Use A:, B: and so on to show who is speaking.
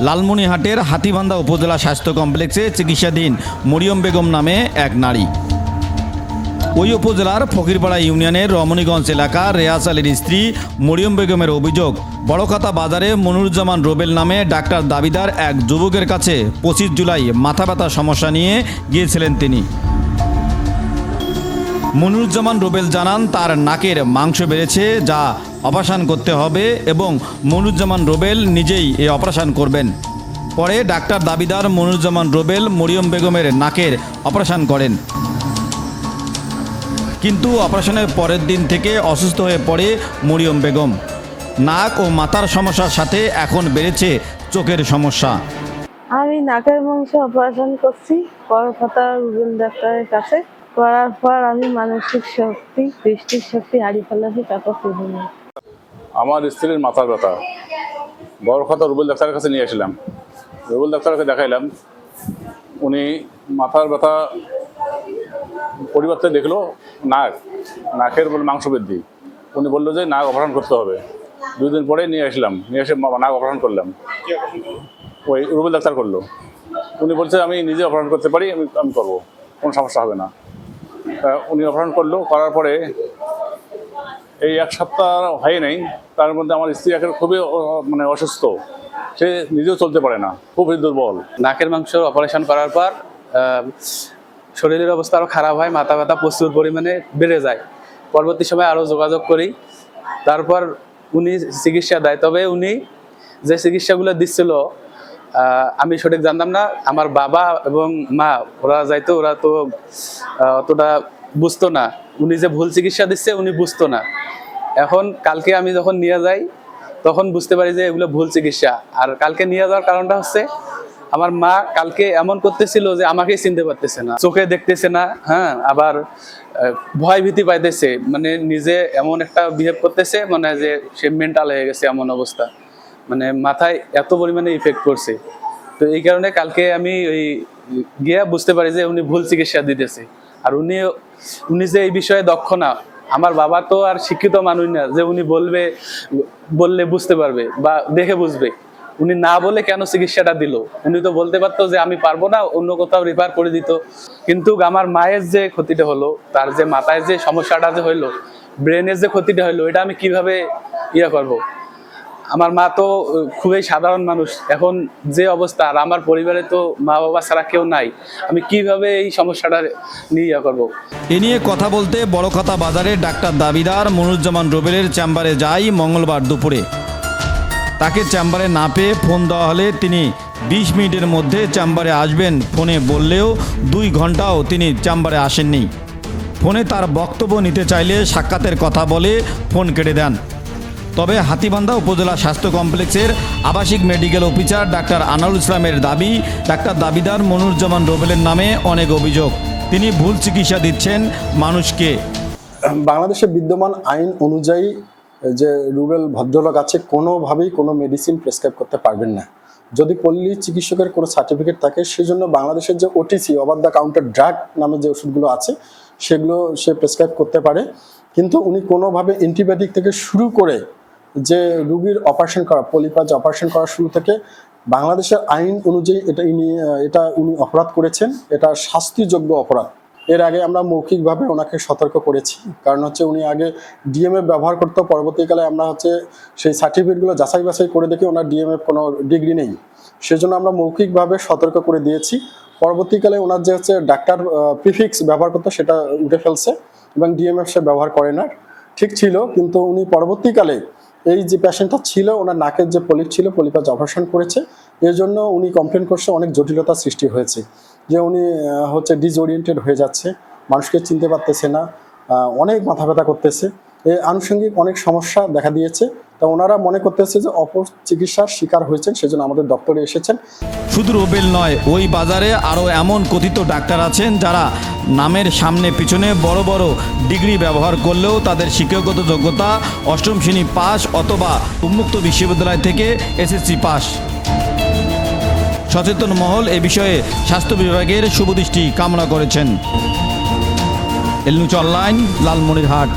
A: লালমনিরহাটের হাতীবান্ধা উপজেলা স্বাস্থ্য কমপ্লেক্সে চিকিৎসাধীন মরিয়ম বেগম নামে এক নারী। ওই উপজেলার ফকিরপাড়া ইউনিয়নের রমণীগঞ্জ এলাকার রেয়াজ আলীর স্ত্রী মরিয়ম বেগমের অভিযোগ, বড়খাতা বাজারে মনিরুজ্জামান রুবেল নামে ডাক্তার দাবিদার এক যুবকের কাছে 25 জুলাই মাথা ব্যথা সমস্যা নিয়ে গিয়েছিলেন তিনি। মনিরুজ্জামান রুবেল জানান তার নাকের মাংস বেড়েছে, যা অপারেশন করতে হবে এবং মনিরুজ্জামান রুবেল নিজেই এই অপারেশন করবেন। পরে ডাক্তার দাবিদার মনিরুজ্জামান রুবেল মরিয়ম বেগমের নাকের অপারেশন করেন, কিন্তু অপারেশনের পরের দিন থেকে অসুস্থ হয়ে পড়ে মরিয়ম বেগম। নাক ও মাথার সমস্যার সাথে এখন বেড়েছে চোখের সমস্যা।
B: আমি নাকের মাংস অপারেশন করছি বড়খাতা রুবেল ডাক্তারের কাছে। করার পর আমি মানসিক শক্তি, দৃষ্টির শক্তি হারিয়ে ফেলেছি, তারপর ফিরে নিই।
C: আমার স্ত্রীর মাথার ব্যথা বড়খাতা রুবেল ডাক্তারের কাছে নিয়ে আসলাম। রুবেল ডাক্তারকে দেখাইলাম, উনি মাথার ব্যথা পরিবর্তে দেখলো নাকের বলে মাংস বৃদ্ধি। উনি বললো যে নাক অপারেশন করতে হবে। 2 দিন পরে নিয়ে আসলাম, নিয়ে এসে নাক অপারেশন করলাম। ওই রুবেল ডাক্তার করলো। উনি বলছে আমি নিজে অপারেশন করতে পারি, আমি করবো, কোনো সমস্যা হবে না। উনি অপারেশন করলো, করার পরে এই 1 সপ্তাহ হয় নাই, তার মধ্যে আমার স্ত্রী এখন খুবই অসুস্থ। সে নিজেও চলতে পারে না, খুবই দুর্বল।
D: নাকের মাংস অপারেশন করার পর শরীরের অবস্থা আরও খারাপ হয়, মাথা ব্যথা প্রচুর পরিমাণে বেড়ে যায়। পরবর্তী সময় আরও যোগাযোগ করি, তারপর উনি চিকিৎসা দেয়। তবে উনি যে চিকিৎসাগুলো দিচ্ছিল আমি সঠিক জানতাম না। আমার বাবা এবং মা ওরা যাইতো, ওরা তো অতটা বুঝতো না উনি যে ভুল চিকিৎসা দিচ্ছে, উনি বুঝতো না। এখন কালকে আমি যখন নিয়ে যাই তখন বুঝতে পারি যে এগুলো ভুল চিকিৎসা। আর কালকে নিয়ে যাওয়ার কারণটা হচ্ছে আমার মা কালকে এমন করতেছিল যে আমাকেই চিনতে পারতেছে না, চোখে দেখতেছে না, হ্যাঁ, আবার ভয় ভীতি পাইতেছে, মানে নিজে এমন একটা বিহেভ করতেছে, মানে যে সে মেন্টাল হয়ে গেছে, এমন অবস্থা, মানে মাথায় এত পরিমাণে ইফেক্ট করছে। তো এই কারণে কালকে আমি ওই গিয়ে বুঝতে পারি যে উনি ভুল চিকিৎসা দিতেছে। আর উনি যে এই বিষয়ে দক্ষ না। আমার বাবা তো আর শিক্ষিত মানুষ না যে উনি বললে বুঝতে পারবে বা দেখে বুঝবে। উনি না বলে কেন চিকিৎসাটা দিল? উনি তো বলতে পারতো যে আমি পারবো না, অন্য কোথাও রেফার করে দিত। কিন্তু আমার মায়ের যে ক্ষতিটা হলো, তার যে মাথায় যে সমস্যাটা যে হইলো, ব্রেনের যে ক্ষতিটা হইলো, এটা আমি কিভাবে করব? আমার মা তো খুবই সাধারণ মানুষ। এখন যে অবস্থা, আর আমার পরিবারে তো মা বাবা ছাড়া কেউ নাই, আমি কিভাবে এই সমস্যাটা নিয়ে করব?
A: এ নিয়ে কথা বলতে বড়খাতা বাজারে ডাক্তার দাবিদার মনিরুজ্জামান রুবেলের চেম্বারে যাই মঙ্গলবার দুপুরে। তাকে চেম্বারে না পেয়ে ফোন দেওয়া হলে তিনি 20 মিনিটের মধ্যে চেম্বারে আসবেন ফোনে বললেও 2 ঘন্টাও তিনি চেম্বারে আসেননি। ফোনে তার বক্তব্য নিতে চাইলে সাক্ষাতের কথা বলে ফোন কেটে দেন। তবে হাতীবান্ধা উপজেলা স্বাস্থ্য কমপ্লেক্সের আবাসিক মেডিকেল অফিসার ডাক্তার আনারুল ইসলামের দাবি, ডাক্তার দাবিদার মনিরুজ্জামান রুবেলের নামে অনেক অভিযোগ, তিনি ভুল চিকিৎসা দিচ্ছেন মানুষকে।
E: বাংলাদেশে বিদ্যমান আইন অনুযায়ী যে রুবেল ভদ্রলোক আছে, কোনোভাবেই কোনো মেডিসিন প্রেসক্রাইব করতে পারবেন না। যদি পল্লী চিকিৎসকের কোনো সার্টিফিকেট থাকে, সেজন্য বাংলাদেশের যে OTC, over the counter drug নামে যে ওষুধগুলো আছে, সেগুলো সে প্রেসক্রাইব করতে পারে। কিন্তু উনি কোনোভাবে অ্যান্টিবায়োটিক থেকে শুরু করে রুগীর অপারেশন করা, পলিপাজ অপারেশন করা শুরু থেকে বাংলাদেশের আইন অনুযায়ী এটা উনি অপরাধ করেছেন। এটা শাস্তিযোগ্য অপরাধ। এর আগে আমরা মৌখিকভাবে ওনাকে সতর্ক করেছি, কারণ উনি আগে ডিএমএফ ব্যবহার করতো। পরবর্তীকালে আমরা সেই সার্টিফিকেটগুলো যাচাই বাছাই করে দেখি ওনার ডিএমএফ কোনো ডিগ্রি নেই, সেজন্য আমরা মৌখিকভাবে সতর্ক করে দিয়েছি। পরবর্তীকালে ওনার যে ডাক্তার প্রিফিক্স ব্যবহার করতো, সেটা উঠে ফেলছে এবং ডিএমএফ সে ব্যবহার করে না। ঠিক ছিল, কিন্তু উনি পরবর্তীকালে এই যে পেশেন্টটা ছিল, ওনার নাকের যে পলিপ ছিল, পলিপাজ অপারেশন করেছে। এর জন্য উনি কমপ্লেন করছে, অনেক জটিলতার সৃষ্টি হয়েছে, যে উনি ডিসওরিয়েন্টেড হয়ে যাচ্ছে, মানুষকে চিনতে পারতেছে না, অনেক মাথা ব্যথা করতেছে, এই আনুষঙ্গিক অনেক সমস্যা দেখা দিয়েছে। তা ওনারা মনে করতেছে যে অপচিকিৎসার শিকার হয়েছেন, সেজন্য আমাদের দপ্তরে এসেছেন।
A: শুধু রুবেল নয়, ওই বাজারে আরও এমন কথিত ডাক্তার আছেন যারা নামের সামনে পিছনে বড় বড় ডিগ্রি ব্যবহার করলেও তাদের শিক্ষাগত যোগ্যতা 8ম শ্রেণী পাস অথবা উন্মুক্ত বিশ্ববিদ্যালয় থেকে এসএসসি পাস। সচেতন মহল এ বিষয়ে স্বাস্থ্য বিভাগের শুভদৃষ্টি কামনা করেছেন। এল নিউজ অনলাইন, লালমনিরহাট।